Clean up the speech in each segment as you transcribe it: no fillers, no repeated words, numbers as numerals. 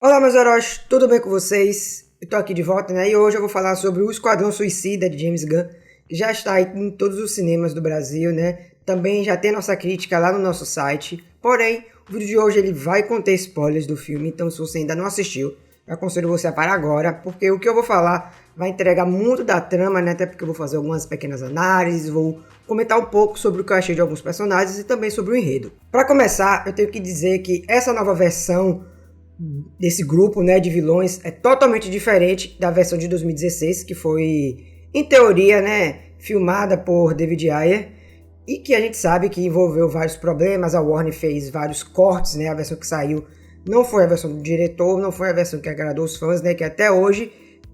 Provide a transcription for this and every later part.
Olá, meus heróis, tudo bem com vocês? Eu tô aqui de volta, né? E hoje eu vou falar sobre o Esquadrão Suicida de James Gunn, que já está aí em todos os cinemas do Brasil, né? Também já tem nossa crítica lá no nosso site. Porém, o vídeo de hoje ele vai conter spoilers do filme, então se você ainda não assistiu, eu aconselho você a parar agora, porque o que eu vou falar vai entregar muito da trama, né? Até porque eu vou fazer algumas pequenas análises, vou comentar um pouco sobre o que eu achei de alguns personagens e também sobre o enredo. Para começar, eu tenho que dizer que essa nova versão desse grupo, né, de vilões é totalmente diferente da versão de 2016, que foi, em teoria, né, filmada por David Ayer, e que a gente sabe que envolveu vários problemas. A Warner fez vários cortes, né, a versão que saiu não foi a versão do diretor, não foi a versão que agradou os fãs, né, que até hoje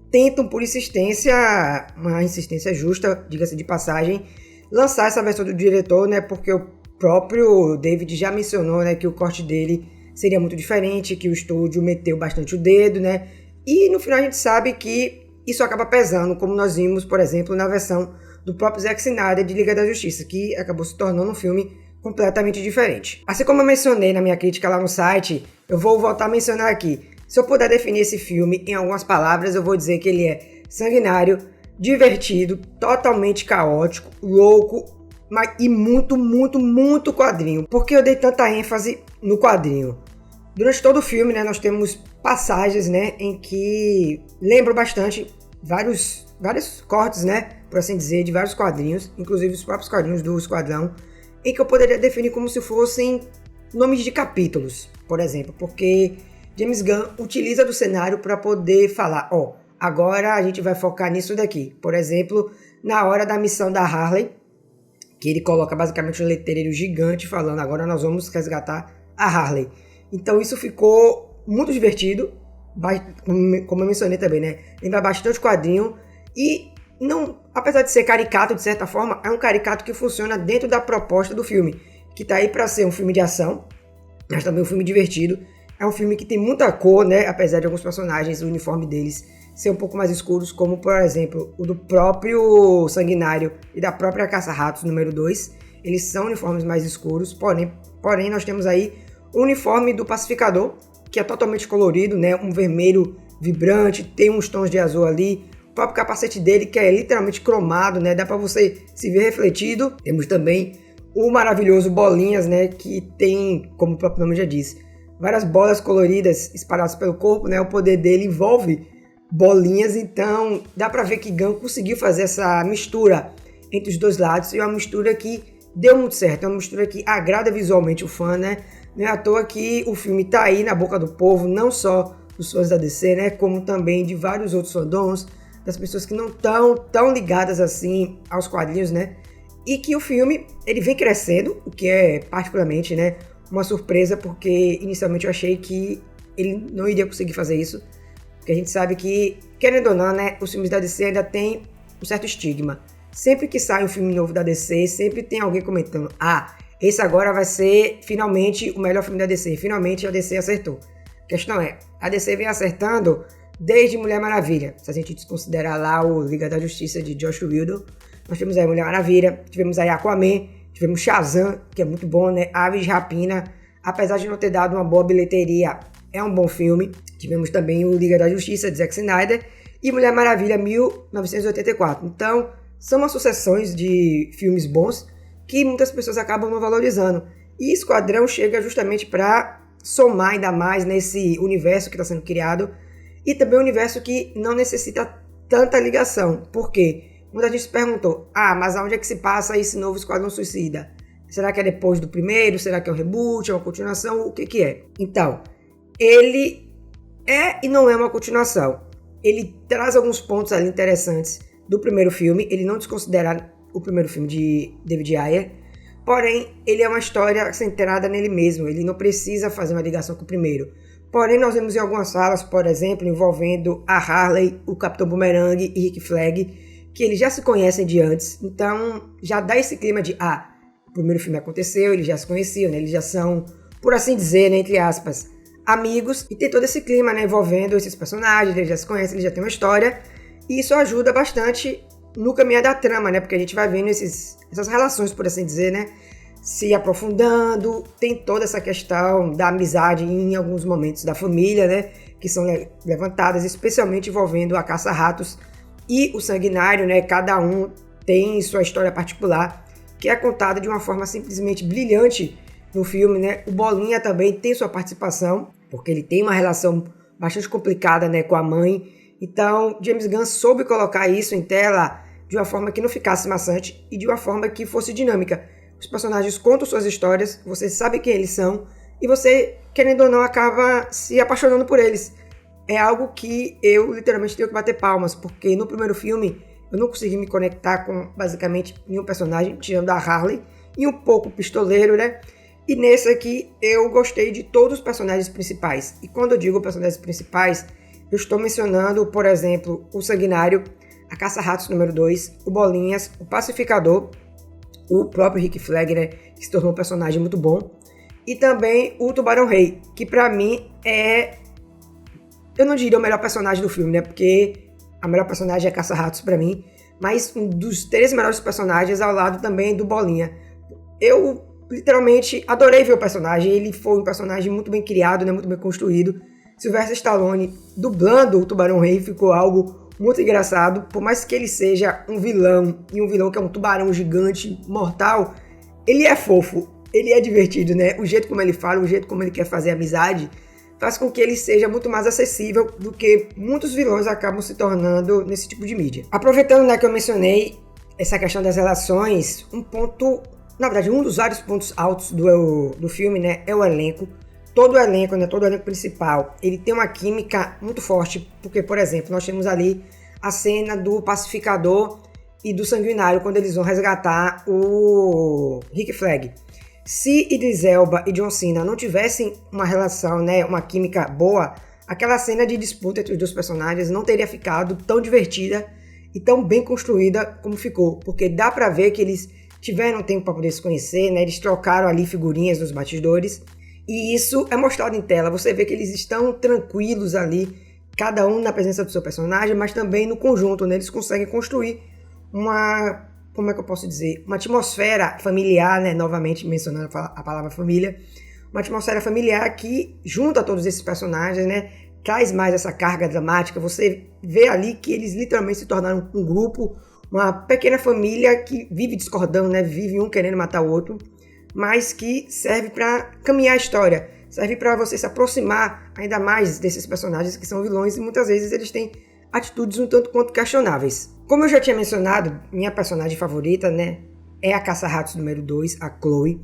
tentam por insistência, uma insistência justa, diga-se de passagem, lançar essa versão do diretor, né, porque o próprio David já mencionou, né, que o corte dele seria muito diferente, que o estúdio meteu bastante o dedo, né? E no final a gente sabe que isso acaba pesando, como nós vimos, por exemplo, na versão do próprio Zack Snyder de Liga da Justiça, que acabou se tornando um filme completamente diferente. Assim como eu mencionei na minha crítica lá no site, eu vou voltar a mencionar aqui. Se eu puder definir esse filme em algumas palavras, eu vou dizer que ele é sanguinário, divertido, totalmente caótico, louco, e muito quadrinho. Por que eu dei tanta ênfase no quadrinho? Durante todo o filme, né, nós temos passagens, né, em que lembram bastante vários cortes, né, por assim dizer, de vários quadrinhos, inclusive os próprios quadrinhos do Esquadrão, em que eu poderia definir como se fossem nomes de capítulos, por exemplo, porque James Gunn utiliza do cenário para poder falar, agora a gente vai focar nisso daqui. Por exemplo, na hora da missão da Harley, que ele coloca basicamente um letreiro gigante falando, agora nós vamos resgatar a Harley. Então isso ficou muito divertido, como eu mencionei também, né? Lembra bastante quadrinho e não, apesar de ser caricato de certa forma, é um caricato que funciona dentro da proposta do filme, que tá aí para ser um filme de ação, mas também um filme divertido. É um filme que tem muita cor, né? Apesar de alguns personagens, o uniforme deles ser um pouco mais escuros, como por exemplo o do próprio Sanguinário e da própria Caça-Ratos número 2. Eles são uniformes mais escuros, porém nós temos aí o uniforme do Pacificador, que é totalmente colorido, né? Um vermelho vibrante, tem uns tons de azul ali. O próprio capacete dele, que é literalmente cromado, né? Dá para você se ver refletido. Temos também o maravilhoso Bolinhas, né? Que tem, como o próprio nome já diz, várias bolas coloridas espalhadas pelo corpo, né? O poder dele envolve bolinhas, então dá para ver que Gunn conseguiu fazer essa mistura entre os dois lados, e é uma mistura que deu muito certo, é uma mistura que agrada visualmente o fã, né? Não é à toa que o filme tá aí na boca do povo, não só dos fãs da DC, né, como também de vários outros fandoms, das pessoas que não estão tão ligadas assim aos quadrinhos, né, e que o filme, ele vem crescendo, o que é particularmente, né, uma surpresa, porque inicialmente eu achei que ele não iria conseguir fazer isso, porque a gente sabe que, querendo ou não, né, os filmes da DC ainda tem um certo estigma. Sempre que sai um filme novo da DC, sempre tem alguém comentando, esse agora vai ser finalmente o melhor filme da DC. Finalmente a DC acertou. A questão é, a DC vem acertando desde Mulher Maravilha. Se a gente desconsiderar lá o Liga da Justiça de Joss Whedon, nós temos aí Mulher Maravilha, tivemos aí Aquaman, tivemos Shazam, que é muito bom, né? Aves de Rapina, apesar de não ter dado uma boa bilheteria, é um bom filme. Tivemos também o Liga da Justiça de Zack Snyder e Mulher Maravilha 1984. Então, são uma sucessões de filmes bons que muitas pessoas acabam não valorizando. E Esquadrão chega justamente para somar ainda mais nesse universo que está sendo criado, e também um universo que não necessita tanta ligação. Por quê? Muita gente se perguntou, mas aonde é que se passa esse novo Esquadrão Suicida? Será que é depois do primeiro? Será que é um reboot? É uma continuação? O que é? Então, ele é e não é uma continuação. Ele traz alguns pontos ali interessantes do primeiro filme, ele não desconsidera o primeiro filme de David Ayer, porém ele é uma história centrada nele mesmo, ele não precisa fazer uma ligação com o primeiro. Porém nós vemos em algumas falas, por exemplo, envolvendo a Harley, o Capitão Boomerang e Rick Flag, que eles já se conhecem de antes, então já dá esse clima de, o primeiro filme aconteceu, eles já se conheciam, né? Eles já são, por assim dizer, né, entre aspas, amigos, e tem todo esse clima, né, envolvendo esses personagens, eles já se conhecem, eles já têm uma história, e isso ajuda bastante no caminho da trama, né? Porque a gente vai vendo essas relações, por assim dizer, né? Se aprofundando, tem toda essa questão da amizade em alguns momentos da família, né? que são levantadas, especialmente envolvendo a Caça-Ratos e o Sanguinário, né? Cada um tem sua história particular, que é contada de uma forma simplesmente brilhante no filme, né? O Bolinha também tem sua participação, porque ele tem uma relação bastante complicada, né, com a mãe. Então, James Gunn soube colocar isso em tela de uma forma que não ficasse maçante e de uma forma que fosse dinâmica. Os personagens contam suas histórias, você sabe quem eles são e você, querendo ou não, acaba se apaixonando por eles. É algo que eu literalmente tenho que bater palmas, porque no primeiro filme eu não consegui me conectar com basicamente nenhum personagem, tirando a Harley e um pouco pistoleiro, né? E nesse aqui eu gostei de todos os personagens principais. E quando eu digo personagens principais, eu estou mencionando, por exemplo, o Sanguinário, a Caça-Ratos número 2, o Bolinhas, o Pacificador, o próprio Rick Flag, né, que se tornou um personagem muito bom, e também o Tubarão Rei, que pra mim é, eu não diria o melhor personagem do filme, né, porque a melhor personagem é Caça-Ratos pra mim, mas um dos 3 melhores personagens ao lado também do Bolinha. Eu literalmente adorei ver o personagem, ele foi um personagem muito bem criado, né, muito bem construído. Sylvester Stallone dublando o Tubarão Rei ficou algo muito engraçado, por mais que ele seja um vilão, e um vilão que é um tubarão gigante, mortal, ele é fofo, ele é divertido, né? O jeito como ele fala, o jeito como ele quer fazer amizade, faz com que ele seja muito mais acessível do que muitos vilões acabam se tornando nesse tipo de mídia. Aproveitando, né, que eu mencionei essa questão das relações, um ponto, na verdade, um dos vários pontos altos do filme, né, é o elenco. Todo o elenco, né, todo o elenco principal, ele tem uma química muito forte, porque, por exemplo, nós temos ali a cena do Pacificador e do Sanguinário, quando eles vão resgatar o Rick Flag. Se Idris Elba e John Cena não tivessem uma relação, né, uma química boa, aquela cena de disputa entre os dois personagens não teria ficado tão divertida e tão bem construída como ficou, porque dá pra ver que eles tiveram tempo para poder se conhecer, né, eles trocaram ali figurinhas nos bastidores, e isso é mostrado em tela. Você vê que eles estão tranquilos ali, cada um na presença do seu personagem, mas também no conjunto, né? Eles conseguem construir uma, como é que eu posso dizer? Uma atmosfera familiar, né? Novamente mencionando a palavra família. Uma atmosfera familiar que junta todos esses personagens, né? Traz mais essa carga dramática. Você vê ali que eles literalmente se tornaram um grupo, uma pequena família que vive discordando, né? Vive um querendo matar o outro, mas que serve para caminhar a história, serve para você se aproximar ainda mais desses personagens que são vilões e muitas vezes eles têm atitudes um tanto quanto questionáveis. Como eu já tinha mencionado, minha personagem favorita, né, é a Caça-Ratos número 2, a Chloe,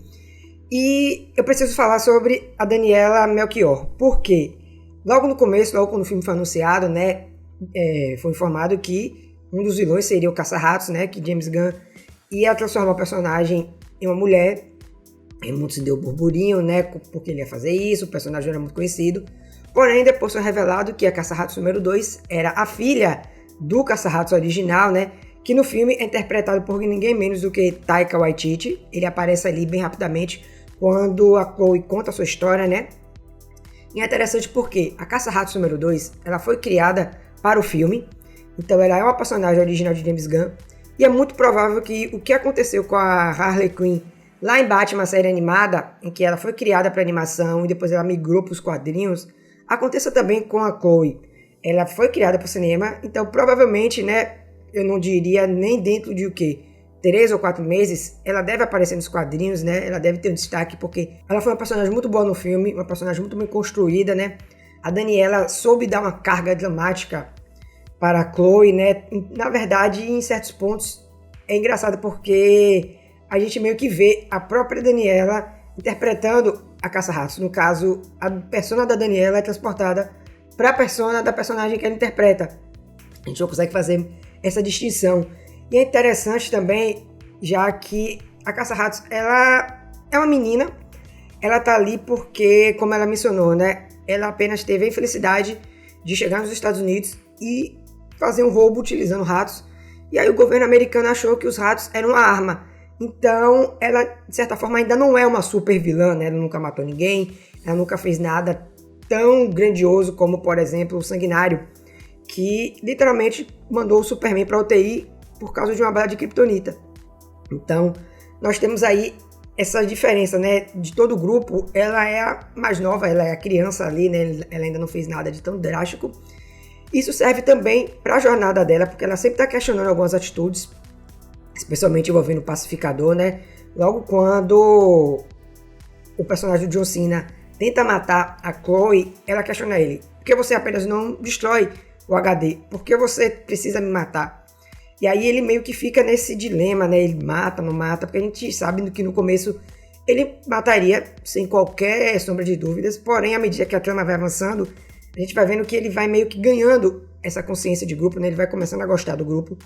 e eu preciso falar sobre a Daniela Melchior, porque logo no começo, logo quando o filme foi anunciado, né, foi informado que um dos vilões seria o Caça-Ratos, né, que James Gunn ia transformar o personagem em uma mulher. Muito se deu burburinho, né, porque ele ia fazer isso, o personagem era muito conhecido. Porém, depois foi revelado que a Caça-Ratos número 2 era a filha do Caça-Ratos original, né, que no filme é interpretado por ninguém menos do que Taika Waititi. Ele aparece ali bem rapidamente quando a Chloe conta a sua história, né. E é interessante porque a Caça-Ratos número 2, ela foi criada para o filme, então ela é uma personagem original de James Gunn, e é muito provável que o que aconteceu com a Harley Quinn lá em Batman, a série animada, em que ela foi criada para animação e depois ela migrou para os quadrinhos, aconteça também com a Chloe. Ela foi criada para o cinema, então provavelmente, né, eu não diria nem dentro de 3 ou 4 meses, ela deve aparecer nos quadrinhos, né, ela deve ter um destaque, porque ela foi uma personagem muito boa no filme, uma personagem muito bem construída, né. A Daniela soube dar uma carga dramática para a Chloe, né. Na verdade, em certos pontos, é engraçado porque a gente meio que vê a própria Daniela interpretando a Caça-Ratos. No caso, a persona da Daniela é transportada para a persona da personagem que ela interpreta. A gente não consegue fazer essa distinção. E é interessante também, já que a Caça-Ratos, ela é uma menina, ela tá ali porque, como ela mencionou, né, ela apenas teve a infelicidade de chegar nos Estados Unidos e fazer um roubo utilizando ratos. E aí o governo americano achou que os ratos eram uma arma. Então, ela, de certa forma, ainda não é uma super vilã, né? Ela nunca matou ninguém, ela nunca fez nada tão grandioso como, por exemplo, o Sanguinário, que literalmente mandou o Superman para UTI por causa de uma bala de kryptonita. Então, nós temos aí essa diferença, né, de todo o grupo, ela é a mais nova, ela é a criança ali, né, ela ainda não fez nada de tão drástico. Isso serve também para a jornada dela, porque ela sempre está questionando algumas atitudes, especialmente envolvendo o pacificador, né? Logo quando o personagem do John Cena tenta matar a Chloe, ela questiona ele: por que você apenas não destrói o HD? Por que você precisa me matar? E aí ele meio que fica nesse dilema, né? Ele mata, não mata, porque a gente sabe que no começo ele mataria sem qualquer sombra de dúvidas, porém, à medida que a trama vai avançando, a gente vai vendo que ele vai meio que ganhando essa consciência de grupo, né? Ele vai começando a gostar do grupo.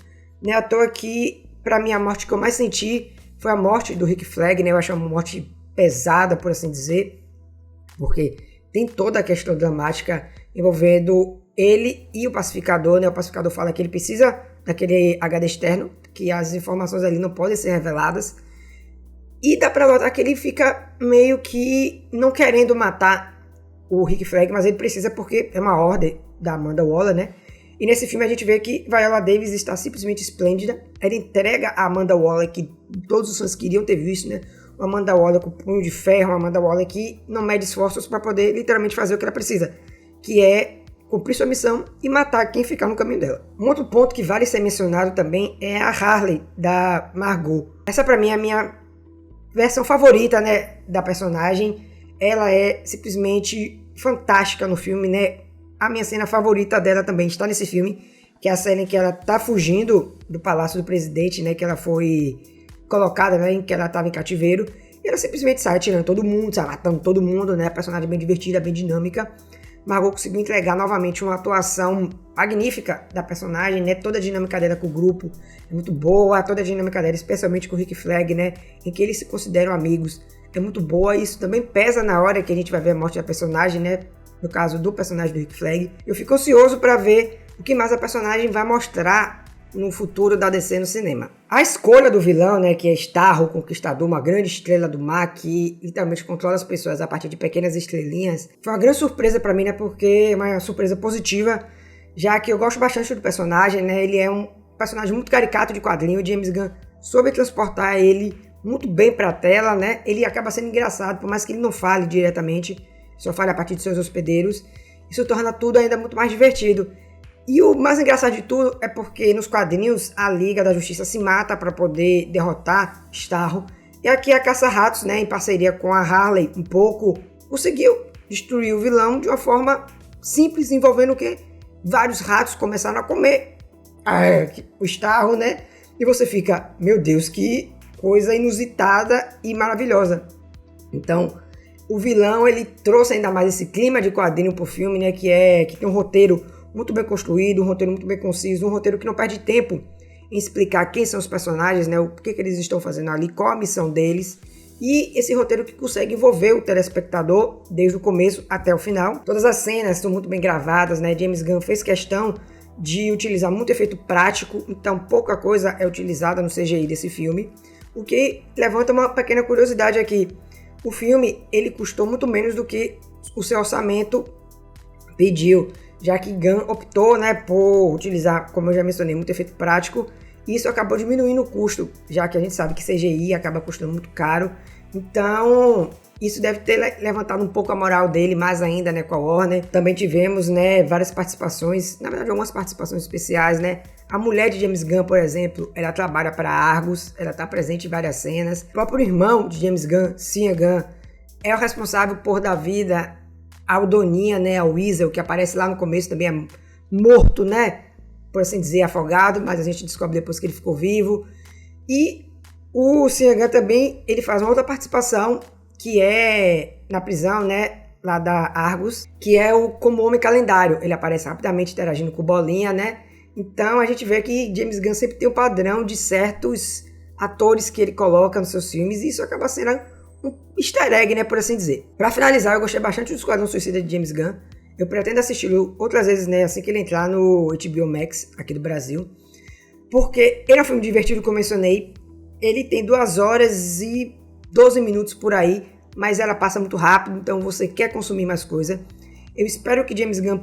Não é à toa que, pra mim, a morte que eu mais senti foi a morte do Rick Flag, né? Eu acho uma morte pesada, por assim dizer, porque tem toda a questão dramática envolvendo ele e o pacificador, né? O pacificador fala que ele precisa daquele HD externo, que as informações ali não podem ser reveladas. E dá pra notar que ele fica meio que não querendo matar o Rick Flag, mas ele precisa porque é uma ordem da Amanda Waller, né? E nesse filme a gente vê que Viola Davis está simplesmente esplêndida. Ela entrega a Amanda Waller, que todos os fãs queriam ter visto, né? Uma Amanda Waller com punho de ferro, uma Amanda Waller que não mede esforços para poder literalmente fazer o que ela precisa, que é cumprir sua missão e matar quem ficar no caminho dela. Um outro ponto que vale ser mencionado também é a Harley, da Margot. Essa pra mim é a minha versão favorita, né, da personagem. Ela é simplesmente fantástica no filme, né? A minha cena favorita dela também está nesse filme, que é a cena em que ela tá fugindo do Palácio do Presidente, né, que ela foi colocada, né, em que ela estava em cativeiro, e ela simplesmente sai atirando todo mundo, sai matando todo mundo, né, personagem bem divertida, bem dinâmica. Margot conseguiu entregar novamente uma atuação magnífica da personagem, né? Toda a dinâmica dela com o grupo é muito boa, toda a dinâmica dela, especialmente com o Rick Flag, né? Em que eles se consideram amigos, é muito boa. Isso também pesa na hora que a gente vai ver a morte da personagem, né? No caso do personagem do Rick Flag. Eu fico ansioso para ver o que mais a personagem vai mostrar no futuro da DC no cinema. A escolha do vilão, né, que é Starro, o Conquistador, uma grande estrela do mar que literalmente controla as pessoas a partir de pequenas estrelinhas, foi uma grande surpresa para mim, né, porque é uma surpresa positiva, já que eu gosto bastante do personagem, né, ele é um personagem muito caricato de quadrinho. O James Gunn soube transportar ele muito bem para a tela, né, ele acaba sendo engraçado, por mais que ele não fale diretamente, só fale a partir de seus hospedeiros, isso torna tudo ainda muito mais divertido. E o mais engraçado de tudo é porque nos quadrinhos a Liga da Justiça se mata para poder derrotar Starro. E aqui a Caça-Ratos, né, em parceria com a Harley, um pouco, conseguiu destruir o vilão de uma forma simples, envolvendo o quê? Vários ratos começaram a comer o Starro, né? E você fica, meu Deus, que coisa inusitada e maravilhosa. Então, o vilão, ele trouxe ainda mais esse clima de quadrinho pro filme, né, que tem um roteiro muito bem construído, um roteiro muito bem conciso, um roteiro que não perde tempo em explicar quem são os personagens, né, o que eles estão fazendo ali, qual a missão deles, e esse roteiro que consegue envolver o telespectador desde o começo até o final. Todas as cenas são muito bem gravadas, né, James Gunn fez questão de utilizar muito efeito prático, então pouca coisa é utilizada no CGI desse filme, o que levanta uma pequena curiosidade aqui. O filme, ele custou muito menos do que o seu orçamento pediu, já que Gunn optou, né, por utilizar, como eu já mencionei, muito efeito prático, e isso acabou diminuindo o custo, já que a gente sabe que CGI acaba custando muito caro. Então, isso deve ter levantado um pouco a moral dele, mais ainda, né, com a Warner. Também tivemos, né, várias participações, na verdade, algumas participações especiais, né. A mulher de James Gunn, por exemplo, ela trabalha para Argus, ela está presente em várias cenas. O próprio irmão de James Gunn, Sean Gunn, é o responsável por dar vida ao Doninha, né, ao Weasel, que aparece lá no começo, também é morto, né, por assim dizer, afogado, mas a gente descobre depois que ele ficou vivo. E o Sean Gunn também, ele faz uma outra participação, que é na prisão, né, lá da Argus, que é o como Homem Calendário. Ele aparece rapidamente interagindo com o Bolinha, né. Então a gente vê que James Gunn sempre tem um padrão de certos atores que ele coloca nos seus filmes, e isso acaba sendo um easter egg, né, por assim dizer. Pra finalizar, eu gostei bastante do Esquadrão Suicida de James Gunn. Eu pretendo assisti-lo outras vezes, né, assim que ele entrar no HBO Max, aqui do Brasil. Porque ele é um filme divertido, como eu mencionei. Ele tem 2 horas e 12 minutos por aí, mas ela passa muito rápido, então você quer consumir mais coisa. Eu espero que James Gunn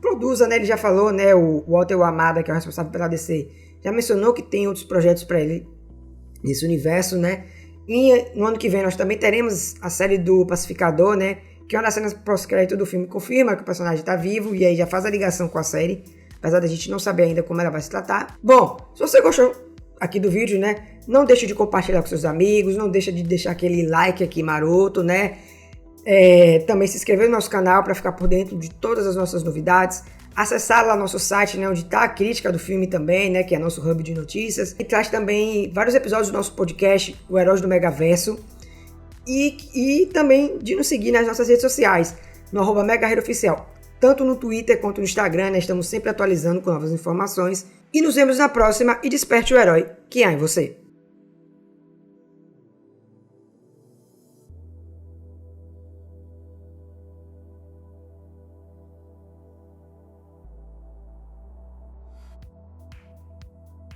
produza, né, ele já falou, né, o Walter Hamada, que é o responsável pela DC, já mencionou que tem outros projetos para ele nesse universo, né. E no ano que vem nós também teremos a série do Pacificador, né? Que é uma das cenas pós-crédito do filme, confirma que o personagem está vivo e aí já faz a ligação com a série, apesar da gente não saber ainda como ela vai se tratar. Bom, se você gostou aqui do vídeo, né? Não deixe de compartilhar com seus amigos, não deixa de deixar aquele like aqui maroto, né? Também se inscrever no nosso canal para ficar por dentro de todas as nossas novidades. Acessar lá nosso site, né, onde está a crítica do filme também, né, que é nosso hub de notícias. E traz também vários episódios do nosso podcast, o Heróis do Megaverso. E também de nos seguir nas nossas redes sociais, no @MegaHeroOficial. Tanto no Twitter quanto no Instagram, né, estamos sempre atualizando com novas informações. E nos vemos na próxima e desperte o herói que há em você.